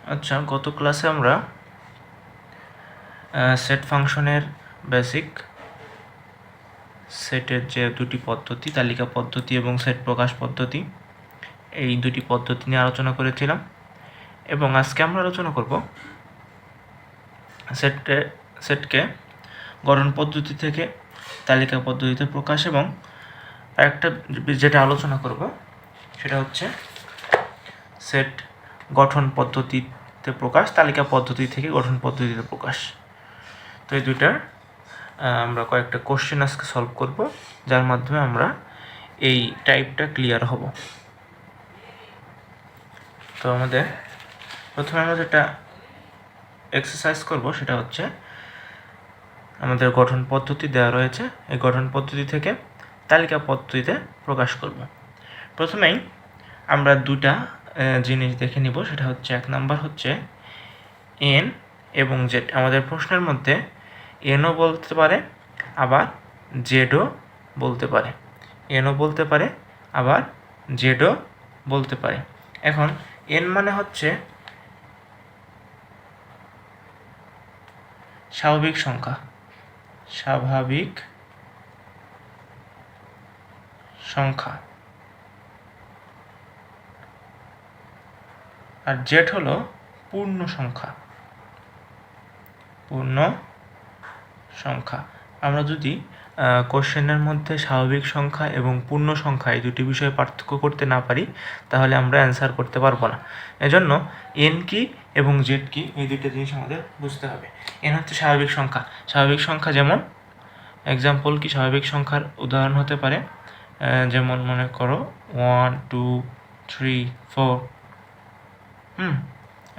আচ্ছা, গত ক্লাসে আমরা সেট ফাংশনের বেসিক সেটের যে দুটি পদ্ধতি, তালিকা পদ্ধতি এবং সেট প্রকাশ পদ্ধতি, এই দুটি পদ্ধতি নিয়ে আলোচনা করেছিলাম। এবং আজকে আমরা আলোচনা করব সেটকে গঠন পদ্ধতি থেকে তালিকা পদ্ধতিতে প্রকাশ, এবং আরেকটা যেটা আলোচনা করব সেটা হচ্ছে সেট গঠন পদ্ধতিতে প্রকাশ, তালিকা পদ্ধতি থেকে গঠন পদ্ধতিতে প্রকাশ। তো এই দুইটার আমরা কয়েকটা কোশ্চেন আজকে সলভ করব, যার মাধ্যমে আমরা এই টাইপটা ক্লিয়ার হব। তো প্রথমে আমরা যেটা এক্সারসাইজ করব সেটা হচ্ছে আমাদের গঠন পদ্ধতি দেওয়া রয়েছে, এই গঠন পদ্ধতি থেকে তালিকা পদ্ধতিতে প্রকাশ করব। প্রথমেই আমরা দুটা জিনিস দেখে নিব, সেটা হচ্ছে এক নাম্বার হচ্ছে এন এবং জেড। আমাদের প্রশ্নের মধ্যে এনও বলতে পারে, আবার জেডও বলতে পারে। এনও বলতে পারে, আবার জেডও বলতে পারে। এখন এন মানে হচ্ছে স্বাভাবিক সংখ্যা, স্বাভাবিক সংখ্যা, আর জেড হলো পূর্ণ সংখ্যা, পূর্ণ সংখ্যা। আমরা যদি কোশ্চেনের মধ্যে স্বাভাবিক সংখ্যা এবং পূর্ণ সংখ্যা এই দুটি বিষয়ে পার্থক্য করতে না পারি, তাহলে আমরা অ্যান্সার করতে পারবো না। এজন্য এন কি এবং জেড কি, এই দুইটা জিনিস আমাদের বুঝতে হবে। এন হচ্ছে স্বাভাবিক সংখ্যা। স্বাভাবিক সংখ্যা যেমন এক্সাম্পল কি, স্বাভাবিক সংখ্যার উদাহরণ হতে পারে যেমন মনে করো 1 2 3 4।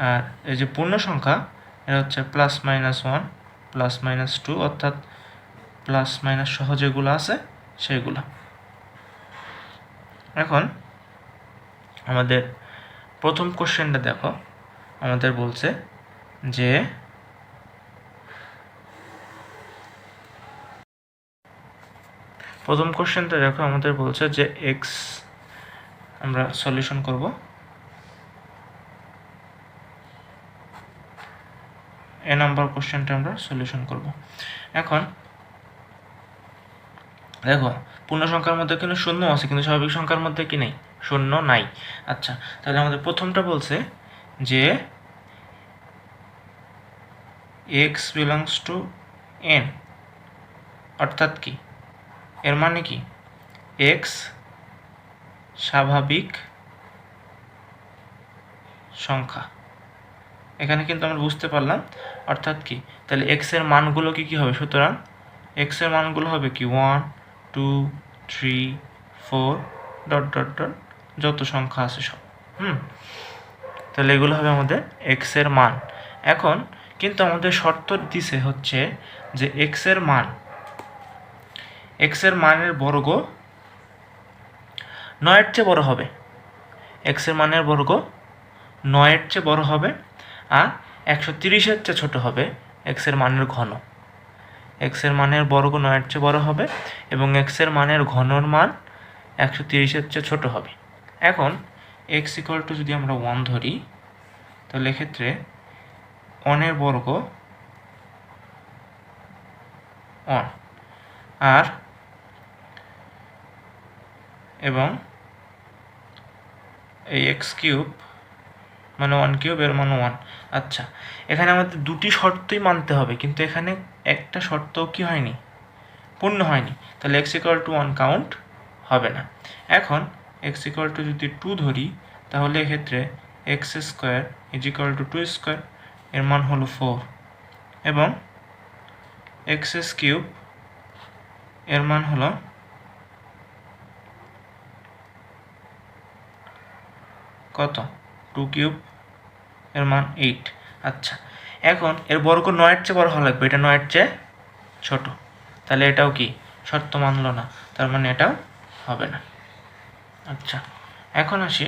আর এই যে পূর্ণ সংখ্যা, এটা হচ্ছে +-1 +-2, অর্থাৎ প্লাস মাইনাস সহ যেগুলো আছে সেগুলো। এখন আমাদের প্রথম কোশ্চেনটা দেখো, আমাদের বলছে যে প্রথম কোশ্চেনটা দেখো, আমাদের বলছে যে এক্স, আমরা সলিউশন করব। এ নাম্বার কোশ্চেনটা আমরা সলিউশন করব। এখন দেখো, পূর্ণ সংখ্যার মধ্যে কিন্তু শূন্য আছে, কিন্তু স্বাভাবিক সংখ্যার মধ্যে কি নেই? শূন্য নাই। আচ্ছা, তাহলে আমাদের প্রথমটা বলছে যে এক্স বিলংস টু এন, অর্থাৎ কি, এর মানে কি, এক্স স্বাভাবিক সংখ্যা। এখানে কিন্তু আমরা বুঝতে পারলাম অর্থাৎ কি, তাহলে এক্স এর মানগুলো কি হবে, সুতরাং এক্স এর মানগুলো হবে কি 1 2 3 4 ... যত সংখ্যা আছে সব। তাহলে এগুলো হবে আমাদের এক্স এর মান। এখন কিন্তু আমাদের শর্ত দিছে হচ্ছে যে এক্স এর মানের বর্গ 9-এর চেয়ে বড় হবে। এক্স এর মানের বর্গ 9-এর চেয়ে বড় হবে, আর 130-এর চেয়ে ছোট হবে এক্স এর মানের ঘন। এক্স এর মানের বর্গ 9-এর চেয়ে বড় হবে এবং এক্স এর মানের ঘনর মান 130-এর চেয়ে ছোট হবে। এখন এক্স ইকুয়াল টু যদি আমরা 1 ধরি, তাহলে এক্ষেত্রে 1-এর বর্গ 1, আর এবং এই এক্স কিউব মানে 1 কিউব, এর মান 1। আচ্ছা, এখানে আমাদের দুটি শর্তই মানতে হবে, কিন্তু এখানে একটা শর্তও কি হয়নি, পূর্ণ হয়নি। তাহলে এক্স ইকুয়াল টু 1 কাউন্ট হবে না। এখন এক্স ইকুয়াল টু যদি 2 ধরি, তাহলে এক্ষেত্রে x square is equal to 2 square, এর মান হলো 4, এবং এক্স কিউব এর মান হলো কত, 2 কিউব, এর মান 8। আচ্ছা, এখন এর বর্গ 9-এর চেয়ে বড় হওয়া লাগবে, এটা 9-এর চেয়ে ছোট, তাহলে এটাও কি শর্ত মানলো না, তার মানে এটাও হবে না। আচ্ছা, এখন আসি,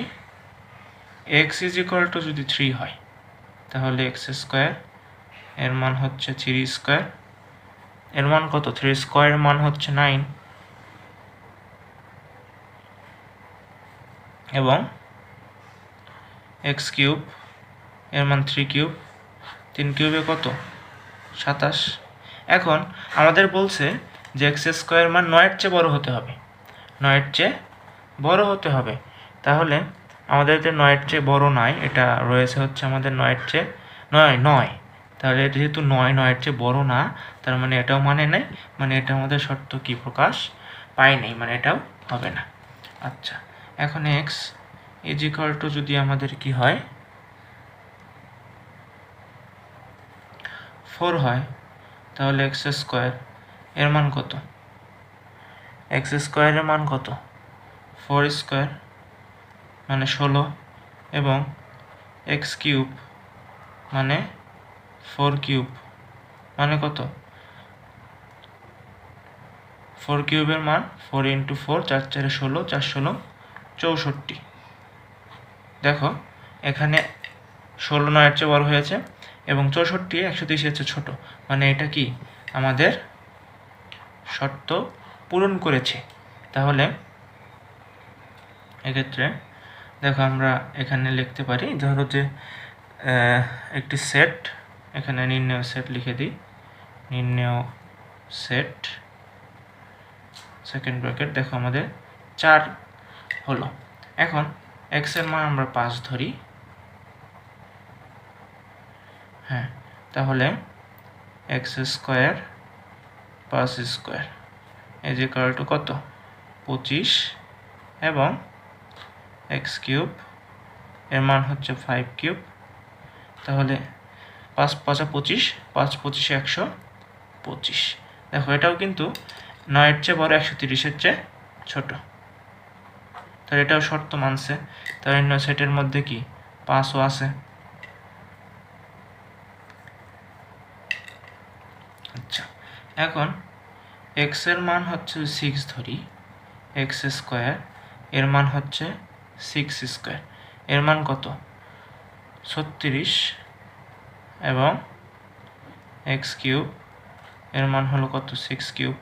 এক্স ইজ ইকুয়াল টু যদি 3 হয়, তাহলে এক্স স্কোয়ার এর মান হচ্ছে 3 স্কোয়ার, এর মান কত, 3 স্কোয়ারের মান হচ্ছে 9, এবং এক্স কিউব এর মান 3 কিউব, 3 কিউবে কত 27। এখন আমাদের বলছে যে এক্স স্কোয়ার মান 9-এর চেয়ে বড় হতে হবে, 9-এর চেয়ে বড় হতে হবে। তাহলে আমাদের যে 9-এর চেয়ে বড় নয়, এটা রয়েছে হচ্ছে আমাদের 9-এর চেয়ে 9, তাহলে যেহেতু 9-এর চেয়ে বড় না, তার মানে এটাও মানে নেই, মানে এটা আমাদের শর্ত কি প্রকাশ পায় নেই, মানে এটাও হবে না। আচ্ছা, এখন এক্স ইজ ইকুয়াল টু যদি আমাদের কি হয় 4 হয়, তাহলে এক্স স্কোয়ার এর মান কত, এক্স স্কোয়ারের মান কত 4 স্কোয়ার মানে 16, এবং এক্স কিউব মানে 4 কিউব মানে কত 4 কিউবের মান 4 ইন্টু 4, 4 4 16, 4 16 64। দেখো এখানে 16 9-এর চেয়ে বড় হয়েছে এবং 64 130-এর চেয়ে ছোট, মানে এটা কি আমাদের শর্ত পূরণ করেছে। তাহলে এক্ষেত্রে দেখো আমরা এখানে লিখতে পারি, ধরো যে একটি সেট, এখানে নির্ণয় সেট লিখে দিই, নির্ণয় সেট সেকেন্ড ব্র্যাকেট, দেখো আমাদের 4 হলো। এখন এক্স এর মান আমরা 5 ধরি, হ্যাঁ, তাহলে x square 5 square is equal to কত 25, এবং এক্স কিউব এর মান হচ্ছে 5 কিউব, তাহলে 5 5 25, 5 25 125। দেখো এটাও কিন্তু 9-এর চেয়ে বড়, 130-এর চেয়ে ছোট, তাহলে এটাও শর্ত মানছে। তাহলে সেটের মধ্যে কি 5ও আছে। আচ্ছা, এখন এক্স এর মান হচ্ছে 6 ধরি, এক্স স্কোয়ার এর মান হচ্ছে 6 স্কোয়ার, এর মান কত 36, এবং এক্স কিউব এর মান হলো কত 6 কিউব,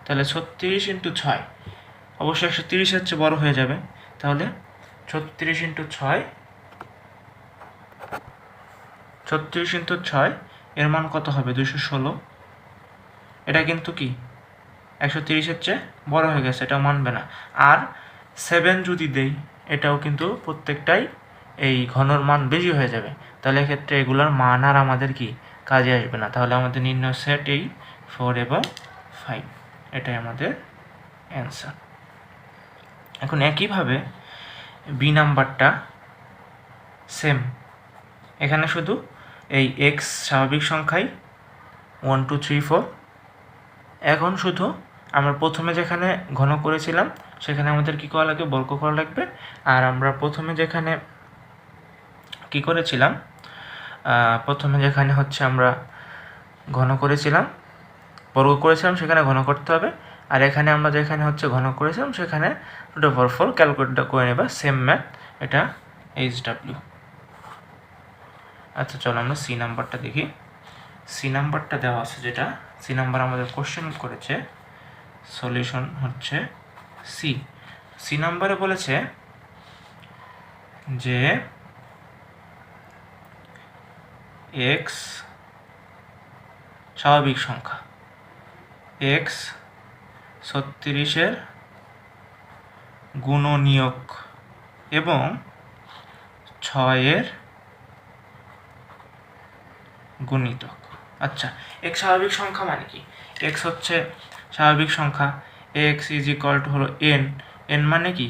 তাহলে 36 ইন্টু 6 অবশ্যই 130-এর চেয়ে বড় হয়ে যাবে, তাহলে 36 ইন্টু 6 এর মান কত হবে 216। এটা কিন্তু কি 130-এর চেয়ে বড় হয়ে গেছে, এটাও মানবে না। আর 7 যদি দেই, এটাও কিন্তু প্রত্যেকটাই এই ঘনর মান বেশি হয়ে যাবে, তাহলে এক্ষেত্রে এগুলোর মান আর আমাদের কি কাজে আসবে না। তাহলে আমাদের নির্ণয় সেট এই 4 এবং 5, এটাই আমাদের অ্যান্সার। এখন একইভাবে বি নাম্বারটা সেম, এখানে শুধু এই এক্স স্বাভাবিক সংখ্যাই 1 2 3 4। এখন শুধু আমরা প্রথমে যেখানে ঘন করেছিলাম সেখানে আমাদের কী করা লাগবে, বর্গ করা লাগবে। আর আমরা প্রথমে যেখানে কী করেছিলাম, প্রথমে যেখানে হচ্ছে আমরা ঘন করেছিলাম, বর্গ করেছিলাম, সেখানে ঘন করতে হবে। আর এখানে আমরা যেখানে হচ্ছে ঘন করেছিলাম সেখানে 2/4 ক্যালকুলেটটা করে নেবা, সেম ম্যাথ, এটা HW। আচ্ছা চলো আমরা সি নাম্বারটা দেখি। সি নাম্বারটা দেওয়া আছে, যেটা সি নাম্বার আমাদের কোশ্চেন করেছে, সলিউশন হচ্ছে সি নাম্বারে বলেছে যে এক্স স্বাভাবিক সংখ্যা, এক্স 36-এর গুণনীয়ক এবং 6-এর গুণিতক। আচ্ছা, এক্স স্বাভাবিক সংখ্যা মানে কি, এক্স হচ্ছে স্বাভাবিক সংখ্যা, এক্স ইজ ইকুয়াল টু হলো এন, এন মানে কি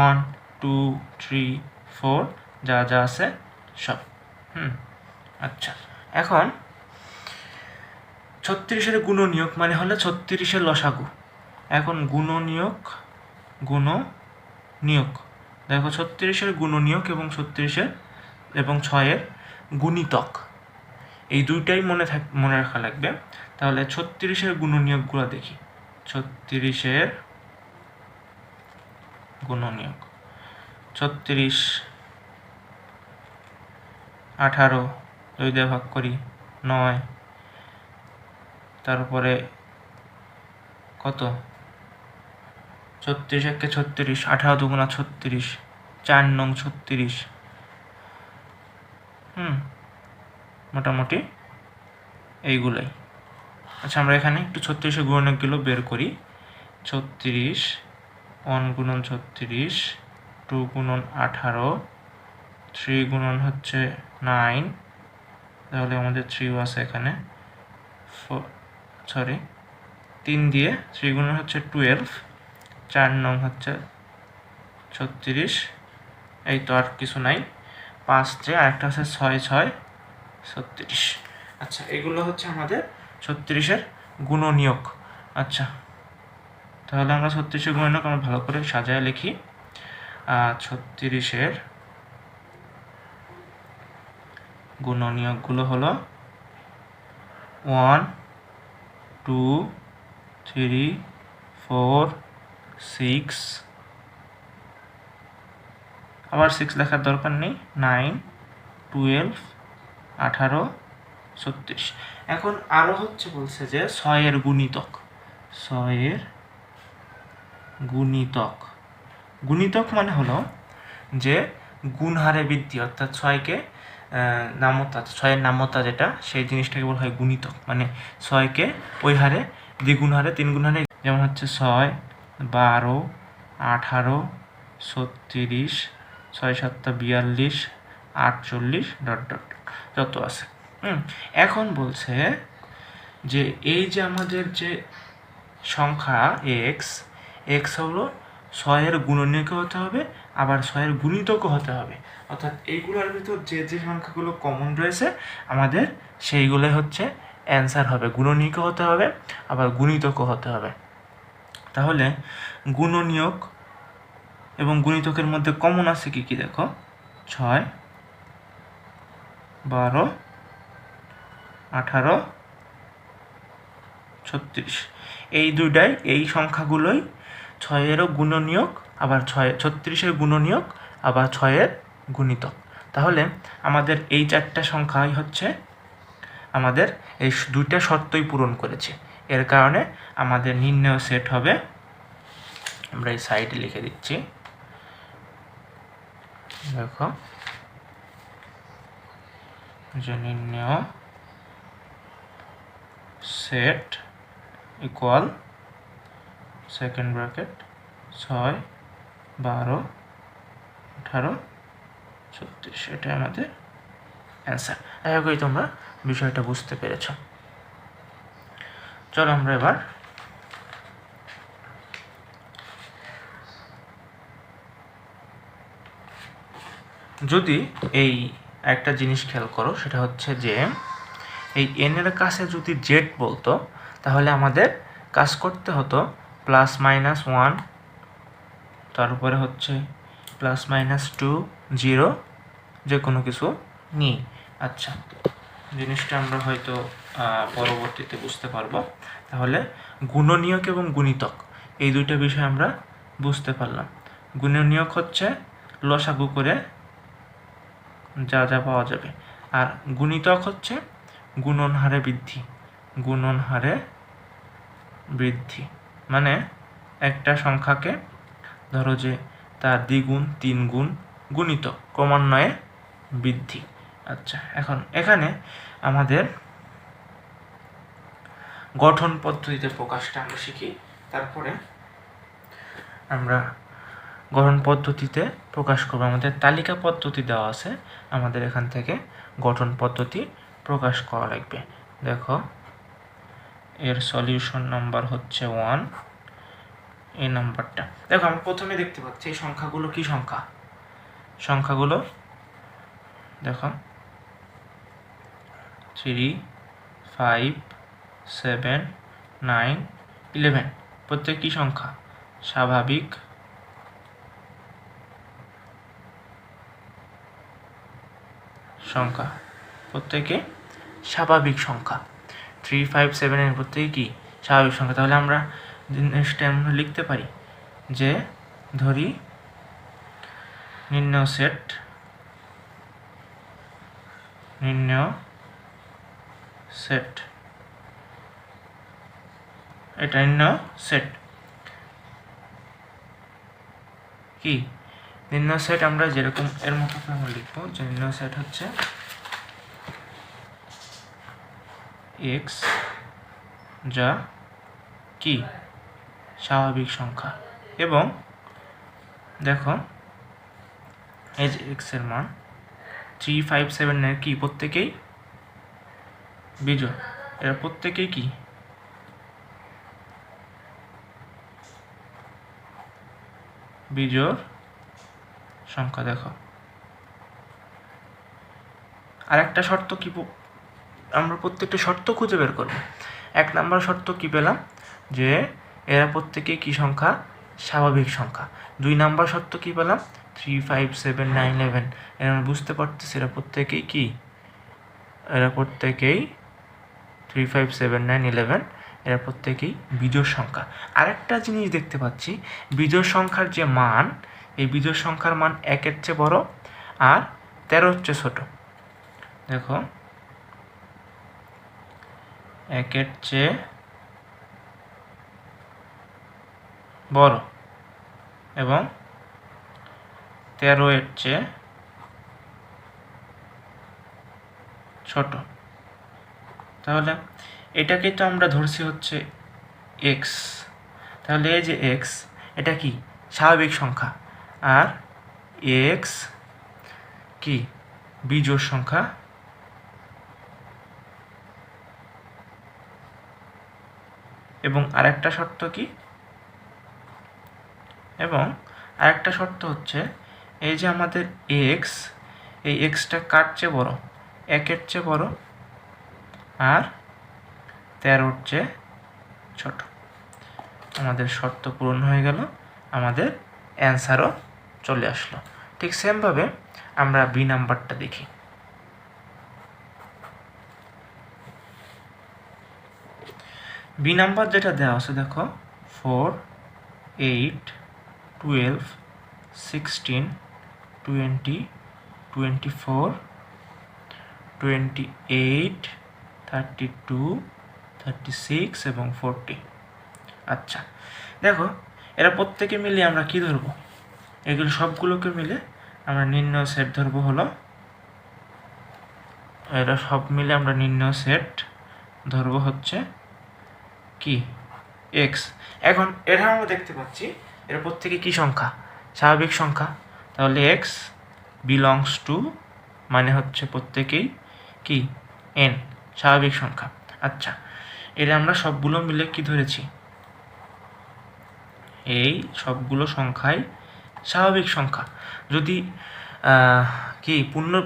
1 2 3 4 যা যা আছে সব। আচ্ছা, এখন 36-এর গুণনীয়ক মানে হলো 36-এর লসাগু। এখন গুণনীয়ক দেখো 36-এর গুণনীয়ক এবং 36-এর এবং 6-এর গুণিতক, এই দুইটাই মনে রাখা লাগবে। তাহলে 36-এর গুণনীয়কগুলো দেখি। 36-এর গুণনীয়ক 36 18 2 দিয়ে ভাগ করি 9, তারপরে কত 36 1 36, 18 2 36, 4 নং 36, মোটামুটি এইগুলোই। আচ্ছা, আমরা এখানে একটু 36 গুণনকগুলো বের করি। 36 1 গুণন 36, 2 গুণন 18, 3 গুণন হচ্ছে 9, তাহলে আমাদের 3 আছে এখানে, 3 দিয়ে 3 গুণন হচ্ছে 12, 4 নং হচ্ছে 36, এই তো আর কিছু নাই। 5 দিয়ে আরেকটা হচ্ছে 6 6 36। আচ্ছা, এগুলো হচ্ছে আমাদের 36-এর গুণনীয়ক। আচ্ছা, তাহলে আমরা 36-এর গুণনীয়ক আমরা ভালো করে সাজায় লিখি। 36-এর গুণনীয়কগুলো হলো 1 2 3 4 6, আবার 6 লেখার দরকার নেই, 9 12 18 36। এখন আরও হচ্ছে বলছে যে 6-এর গুণিতক। 6-এর গুণিতক, গুণিতক মানে হলো যে গুণ হারে বৃদ্ধি, অর্থাৎ 6কে নামতা, 6-এর নামতা যেটা, সেই জিনিসটাকে বলা হয় গুণিতক। মানে 6কে ওই হারে দ্বিগুণ হারে 3 গুণ হারে, যেমন হচ্ছে 6 12 18 36 6 7 42 48 ডট ডট যত আছে। এখন বলছে যে এই যে আমাদের যে সংখ্যা এক্স হলো 6-এর গুণনীয়কও হতে হবে, আবার 6-এর গুণিতকও হতে হবে। অর্থাৎ এইগুলোর ভিতর যে যে সংখ্যাগুলো কমন রয়েছে আমাদের সেইগুলোই হচ্ছে অ্যান্সার হবে। গুণনীয়কও হতে হবে, আবার গুণিতকও হতে হবে। তাহলে গুণনীয়ক এবং গুণিতকের মধ্যে কমন আছে কি কি দেখো, 6 12 18 36, এই দুইটাই, এই সংখ্যাগুলোই 6-এরও গুণনীয়ক, আবার 36-এর গুণনীয়ক, আবার 6-এর গুণিতক। তাহলে আমাদের এই 4টা সংখ্যাই হচ্ছে আমাদের এই দুইটা শর্তই পূরণ করেছে। এর কারণে আমাদের নির্ণয় সেট হবে, আমরা এই সাইডে লিখে দিচ্ছি, দেখো যে নির্ণয় সেট ইকুয়াল সেকেন্ড ব্র্যাকেট 6 12 18 36, এটা আমাদের অ্যান্সার। আশা করি তোমরা বিষয়টা বুঝতে পেরেছ। চলো আমরা এবার যদি এই একটা জিনিস খেয়াল করো, সেটা হচ্ছে যে এই এনের কাছে যদি জেড বলতো তাহলে আমাদের কাজ করতে হতো +-1, তারপরে হচ্ছে +-2 0, যে কোনো কিছু নিই। আচ্ছা, জিনিসটা আমরা হয়তো পরবর্তীতে বুঝতে পারবো। তাহলে গুণনীয়ক এবং গুণিতক এই দুইটা বিষয় আমরা বুঝতে পারলাম। গুণনীয়ক হচ্ছে লসাগু করে যা যা পাওয়া যাবে, আর গুণিতক হচ্ছে গুণন হারে বৃদ্ধি। গুণন হারে বৃদ্ধি মানে একটা সংখ্যাকে ধরো যে তার দ্বিগুণ 3 গুণ গুণিত ক্রমান্বয়ে বৃদ্ধি। আচ্ছা, এখন এখানে আমাদের গঠন পদ্ধতিতে প্রকাশটা আমরা শিখি, তারপরে আমরা গঠন পদ্ধতিতে প্রকাশ করব। আমাদের তালিকা পদ্ধতি দেওয়া আছে, আমাদের এখান থেকে গঠন পদ্ধতি প্রকাশ করা লাগবে। দেখো, এর সলিউশন নাম্বার হচ্ছে 1, এই নাম্বারটা দেখো, আমরা প্রথমে দেখতে পাচ্ছি এই সংখ্যাগুলো কি সংখ্যা। সংখ্যাগুলো দেখো 3 5 7 9 11, প্রত্যেক কি সংখ্যা, স্বাভাবিক সংখ্যা, প্রত্যেকে স্বাভাবিক সংখ্যা। 3 5 7 এর প্রত্যেকে কি স্বাভাবিক সংখ্যা। তাহলে আমরা জিনিসটা আমরা লিখতে পারি যে ধরি নির্ণয় সেট এটা নির্ণয় সেট কি নির্ণয় সেট আমরা যেরকম এর মতো আমরা লিখবো যে নির্ণয় সেট হচ্ছে এক্স যা কি স্বাভাবিক সংখ্যা। এবং দেখো এই যে এক্স এর মান 3579 কি প্রত্যেকেই বিজোড়, এরা প্রত্যেকেই কি বিজোড় সংখ্যা। দেখো আরেকটা শর্ত কি, আমরা প্রত্যেকটা শর্ত খুঁজে বের করব। 1 নম্বর শর্ত কি পেলাম, যে এরা প্রত্যেকেই কি সংখ্যা স্বাভাবিক সংখ্যা। 2 নম্বর শর্ত কি পেলাম, 3 5 7 9 11, এরা আমরা বুঝতে পারতেছি এরা প্রত্যেকেই কি, এরা প্রত্যেকেই 3 5 7 9 11, এরা প্রত্যেকেই বিজোড় সংখ্যা। আরেকটা জিনিস দেখতে পাচ্ছি, বিজোড় সংখ্যার যে মান, এই বিজোড় সংখ্যার মান 1-এর চেয়ে বড় আর 13-এর চেয়ে ছোট। দেখো 1-এর চেয়ে বড় এবং 13-এর চেয়ে ছোট। তাহলে এটাকে তো আমরা ধরছি হচ্ছে এক্স, তাহলে এই যে এক্স এটা কি স্বাভাবিক সংখ্যা, আর এক্স কি বিজোড় সংখ্যা। এবং আরেকটা শর্ত কি, এবং আরেকটা শর্ত হচ্ছে এই যে আমাদের এক্স, এই এক্সটা কার চেয়ে বড়, 1-এর চেয়ে বড় আর 13-এর চেয়ে ছোট। আমাদের শর্ত পূরণ হয়ে গেল, আমাদের অ্যান্সারও চলে আসলো। ঠিক সেমভাবে আমরা বি নাম্বারটা দেখি। বি নাম্বার যেটা দেওয়া আছে দেখো 4 8 12 16 20 24 28 32 36 এবং 40। আচ্ছা দেখো এরা প্রত্যেকে মিলে আমরা কি ধরবো, এগুলো সবগুলোকে মিলে আমরা নির্ণয় সেট ধরবো হলো, এরা সব মিলে আমরা নির্ণয় সেট ধরবো হচ্ছে কি এক্স। এখন এটা আমরা দেখতে পাচ্ছি এরা প্রত্যেকে কি সংখ্যা স্বাভাবিক সংখ্যা, তাহলে এক্স বিলংস টু মানে হচ্ছে প্রত্যেকেই কি এন স্বাভাবিক সংখ্যা। আচ্ছা এটা আমরা সবগুলো মিলে কি ধরেছি, এই সবগুলো সংখ্যাই স্বাভাবিক সংখ্যা। যদি কি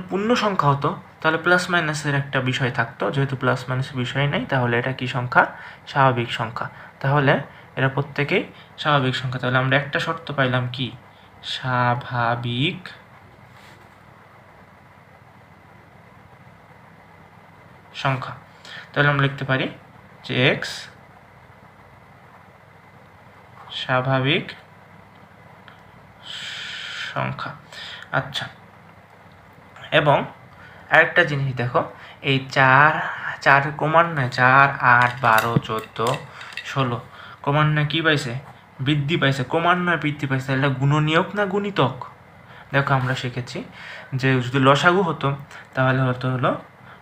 পূর্ণ সংখ্যা হতো তাহলে প্লাস মাইনাসের একটা বিষয় থাকতো, যেহেতু প্লাস মাইনাসের বিষয় নেই তাহলে এটা কি সংখ্যা স্বাভাবিক সংখ্যা। তাহলে এরা প্রত্যেকেই স্বাভাবিক সংখ্যা। তাহলে আমরা একটা শর্ত পাইলাম কি স্বাভাবিক সংখ্যা। তাহলে আমরা লিখতে পারি যে এক্স স্বাভাবিক সংখ্যা। আচ্ছা এবং আরেকটা জিনিস দেখো এই 4 ক্রমান্বয়ে 4 8 12 14 16 ক্রমান্বয়ে কি পাইছে বৃদ্ধি পাইছে, ক্রমান্বয়ে বৃদ্ধি পাইছে, এটা গুণনীয়ক না গুণিতক। দেখো আমরা শিখেছি যে যদি লসাগু হতো তাহলে হলো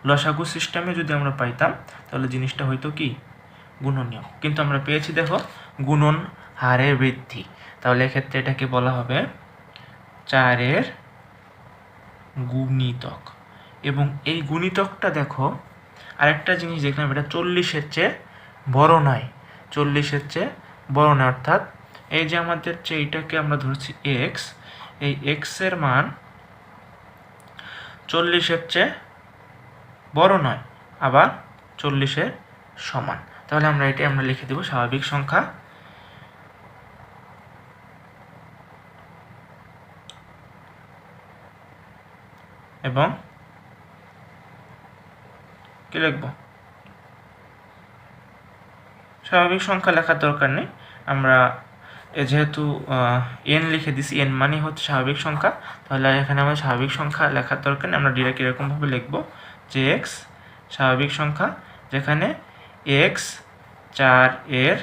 লসাগু সিস্টেমে যদি আমরা পাইতাম তাহলে জিনিসটা হয়তো কি গুণনীয়ক, কিন্তু আমরা পেয়েছি দেখো গুণন হারে বৃদ্ধি। তাহলে এক্ষেত্রে এটাকে বলা হবে 4-এর গুণিতক। এবং এই গুণিতকটা দেখো আরেকটা জিনিস দেখলাম, এটা 40-এর চেয়ে বড় নয়, 40-এর চেয়ে বড় নয়, অর্থাৎ এই যে আমাদের এইটাকে আমরা ধরছি এক্স, এই এক্সের মান 40-এর চেয়ে বড় নয় আবার 40-এর সমান। তাহলে আমরা এটাই আমরা লিখে দেব স্বাভাবিক সংখ্যা। এবং কি লিখব, স্বাভাবিক সংখ্যা লেখার দরকার নেই, আমরা যেহেতু এন লিখে দিছি, এন মানে হচ্ছে স্বাভাবিক সংখ্যা, তাহলে এখানে আমরা স্বাভাবিক সংখ্যা লেখার দরকার নেই, আমরা ডিরেক্ট এরকমভাবে লিখব যে এক্স স্বাভাবিক সংখ্যা, যেখানে এক্স 4-এর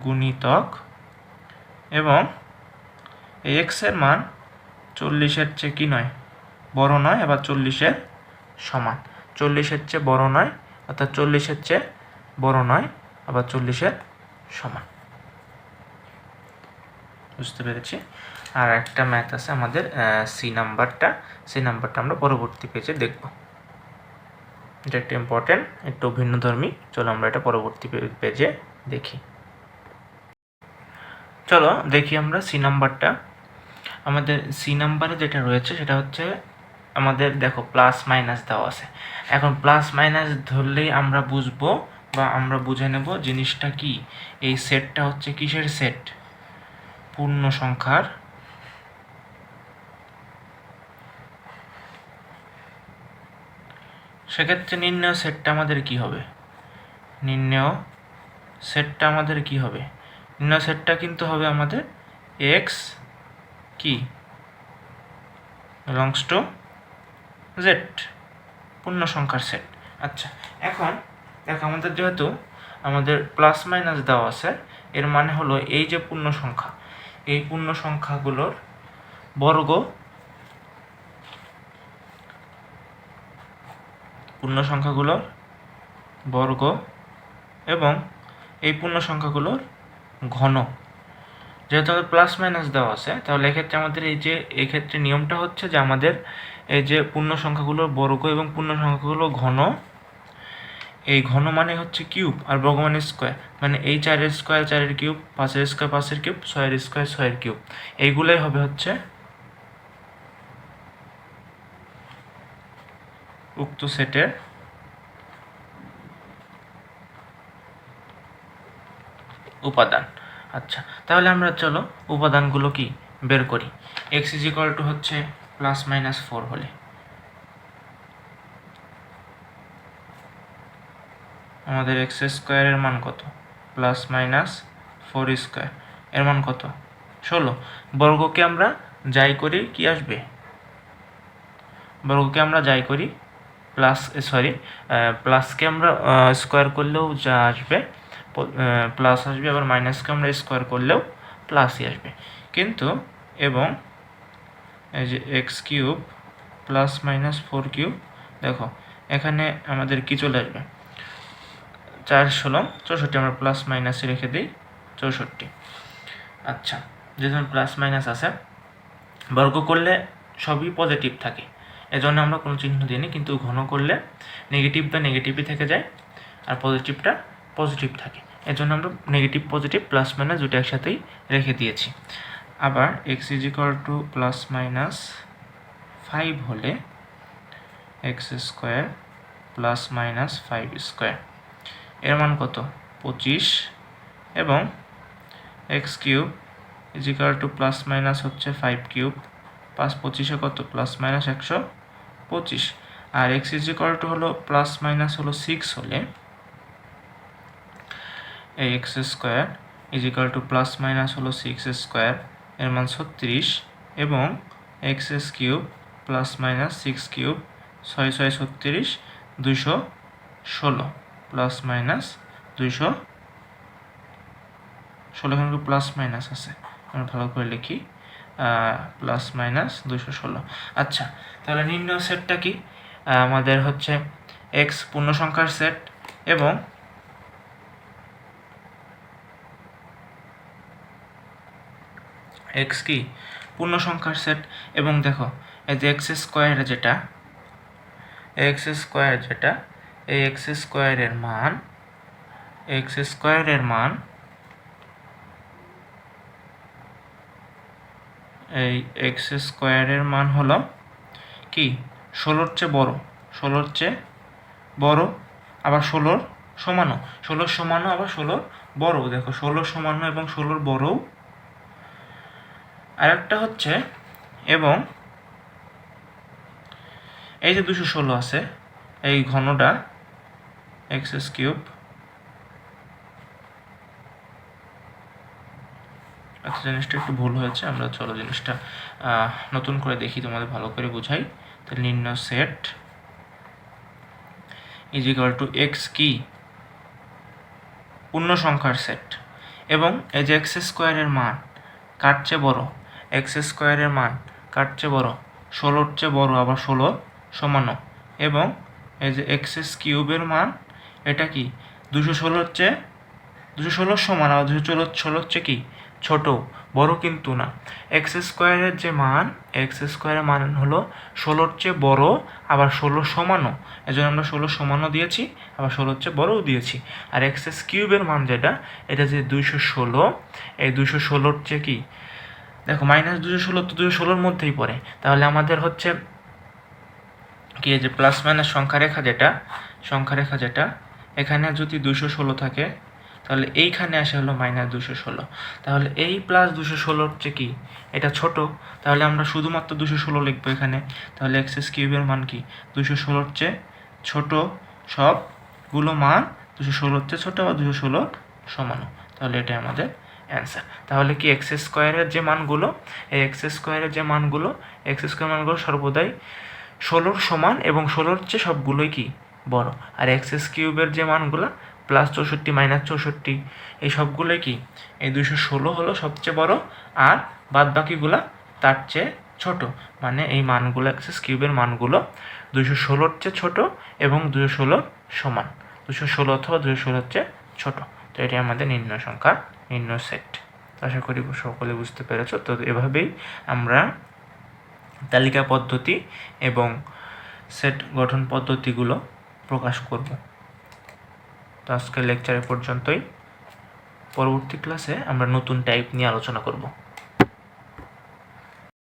গুণিতক এবং এই এক্সের মান 40-এর চেয়ে কি নয় বড় নয়, আবার 40-এর সমান, 40-এর চেয়ে বড় নয়, অর্থাৎ 40-এর চেয়ে বড় নয়, আবার 40-এর সমান। বুঝতে পেরেছি। আর একটা ম্যাথ আছে আমাদের সি নাম্বারটা আমরা পরবর্তী পেজে দেখব। এটা একটা ইম্পর্টেন্ট, একটু ভিন্নধর্মী। চলো আমরা এটা পরবর্তী পেজে দেখি। চলো দেখি আমরা সি নাম্বারটা। আমাদের সি নাম্বারে যেটা রয়েছে সেটা হচ্ছে আমাদের দেখো প্লাস মাইনাস দেওয়া আছে। এখন প্লাস মাইনাস ধরলেই আমরা বুঝবো বা আমরা বুঝে নেব জিনিসটা কি। এই সেটটা হচ্ছে কিসের সেট? পূর্ণ সংখ্যার সেক্ষেত্রে নির্ণয় সেটটা আমাদের কি হবে? নির্ণয় সেটটা আমাদের কি হবে? নির্ণয় সেটটা কিন্তু হবে আমাদের এক্স কি বিলংস টু জেড, পূর্ণ সংখ্যার সেট। আচ্ছা, এখন দেখো আমাদের যেহেতু আমাদের প্লাস মাইনাস দেওয়া আছে, এর মানে হলো এই যে পূর্ণ সংখ্যা, এই পূর্ণ সংখ্যাগুলোর বর্গ, পূর্ণ সংখ্যাগুলোর বর্গ এবং এই পূর্ণ সংখ্যাগুলোর ঘন। যেহেতু আমাদের প্লাস মাইনাস দেওয়া আছে, তাহলে এক্ষেত্রে আমাদের এই ক্ষেত্রে নিয়মটা হচ্ছে যে আমাদের এই যে পূর্ণ সংখ্যাগুলোর বর্গ এবং পূর্ণ সংখ্যাগুলোর ঘন, এই ঘন মানে হচ্ছে কিউব আর বর্গ মানে স্কোয়ার, মানে এই 4-এর স্কোয়ার 4-এর কিউব, 5-এর স্কোয়ার 5-এর কিউব, 6-এর স্কোয়ার 6-এর কিউব। এইগুলোই হবে হচ্ছে উক্ত সেটের উপাদান। আচ্ছা, তাহলে আমরা চলো উপাদানগুলো কি বের করি। x = হচ্ছে +-4 হলে আমাদের x² এর মান কত? +-4² এর মান কত? 16। বর্গকে আমরা যাই করি কি আসবে? বর্গকে আমরা যাই করি প্লাসকে আমরা স্কোয়ার করলেও যা আসবে প্লাস আসবে, আবার মাইনাসকে আমরা স্কোয়ার করলেও প্লাসই আসবে। কিন্তু এবং এই যে x³ +-4³ দেখো এখানে আমাদের কি চলে আসবে? 4-16 64, আমরা প্লাস মাইনাসে রেখে দিই 64। আচ্ছা, যেহেতু প্লাস মাইনাস আছে, বর্গ করলে সবই পজিটিভ থাকে, এজন্য আমরা কোনো চিহ্ন দিইনি, কিন্তু ঘন করলে নেগেটিভটা নেগেটিভই থেকে যায় আর পজিটিভটা পজিটিভ থাকে, এজন্য আমরা নেগেটিভ পজিটিভ প্লাস মাইনাস দুটো একসাথেই রেখে দিয়েছি। আবার x = +-5 হলে x² +-5² এর মান কত? 25। এবং x³ = হচ্ছে 5³ 5-25 কত? +-125। আর x হলো +- হলো 6 হলে এই x² হলো 6² এর মান 36 এবং x³ +-6³ 6-6 36 216 +-216 এখানে প্লাস মাইনাস আছে, আমরা ভালো করে লিখি +-216। আচ্ছা, তাহলে নির্ণয় সেটটা কি? আমাদের হচ্ছে x পূর্ণ সংখ্যার সেট এবং x কি পূর্ণ সংখ্যার সেট, এবং দেখো এই যে x² যেটা এই x² এর মান এই x² এর মান হলো কি 16-র চেয়ে বড়, 16-র চেয়ে বড়, আবার 16-র সমানও, 16-র সমানও আবার 16-র বড়। দেখো 16-র সমানও এবং 16-র বড়ও। আরেকটা হচ্ছে এবং এই যে 216 আছে, এই ঘনটা x³। আচ্ছা, জিনিসটা একটু ভুল হয়েছে, আমরা চলো জিনিসটা নতুন করে দেখি, তোমাদের ভালো করে বুঝাই। তাহলে নির্ণয় সেট = x কি পূর্ণ সংখ্যার সেট এবং এই যে x² এর মান কার চেয়ে বড়, x² এর মান কার চেয়ে বড়? 16-র চেয়ে বড়, আবার 16-র সমানও, এবং এই যে এক্স কিউবের মান এটা কি 216 চেয়ে 216 সমান, আর 216 চেয়ে কি ছোট, বড় কিন্তু না। এক্স স্কোয়ারের যে মান, এক্স স্কোয়ারের মান হলো 16-র চেয়ে বড়, আবার 16 সমানও, এই জন্য আমরা 16 সমানও দিয়েছি, আবার 16-র চেয়ে বড়ও দিয়েছি। আর এক্স কিউবের মান যেটা, এটা যে 216, এই 216-র চেয়ে কি, দেখো -216 তো 216-র মধ্যেই পড়ে, তাহলে আমাদের হচ্ছে কি যে প্লাস মাইনাস সংখ্যা রেখা যেটা এখানে যদি 216 থাকে, তাহলে এইখানে আসে হলো -216। তাহলে এই প্লাস 216-র চেয়ে কি এটা ছোট, তাহলে আমরা শুধুমাত্র 216 লিখবো এখানে। তাহলে এক্স কিউবের মান কি 216-র চেয়ে ছোট, সবগুলো মান 216-র চেয়ে ছোট বা 216 সমান। তাহলে এটাই আমাদের অ্যান্সার। তাহলে কি এক্স স্কোয়ারের যে মানগুলো, এই এক্স স্কোয়ারের যে মানগুলো, এক্স স্কোয়ার মানগুলো সর্বদাই 16-র সমান এবং 16-র চেয়ে সবগুলোই কি বড়। আর এক্স কিউবের যে মানগুলো +64 -64 এই সবগুলোই কি এই 216 হলো সবচেয়ে বড়, আর বাদ বাকিগুলা তার চেয়ে ছোট। মানে এই মানগুলো এক্স কিউবের মানগুলো 216-র চেয়ে ছোট এবং 216-র সমান, 216 অথবা 216-র চেয়ে ছোট। তো এটি আমাদের নির্ণয় সংখ্যা, নির্ণয় সেট। আশা করি সকলে বুঝতে পেরেছ। তো এভাবেই আমরা তালিকা পদ্ধতি এবং সেট গঠন পদ্ধতিগুলো প্রকাশ করব। তো আজকের লেকচার পর্যন্তই। পরবর্তী ক্লাসে আমরা নতুন টাইপ নিয়ে আলোচনা করব।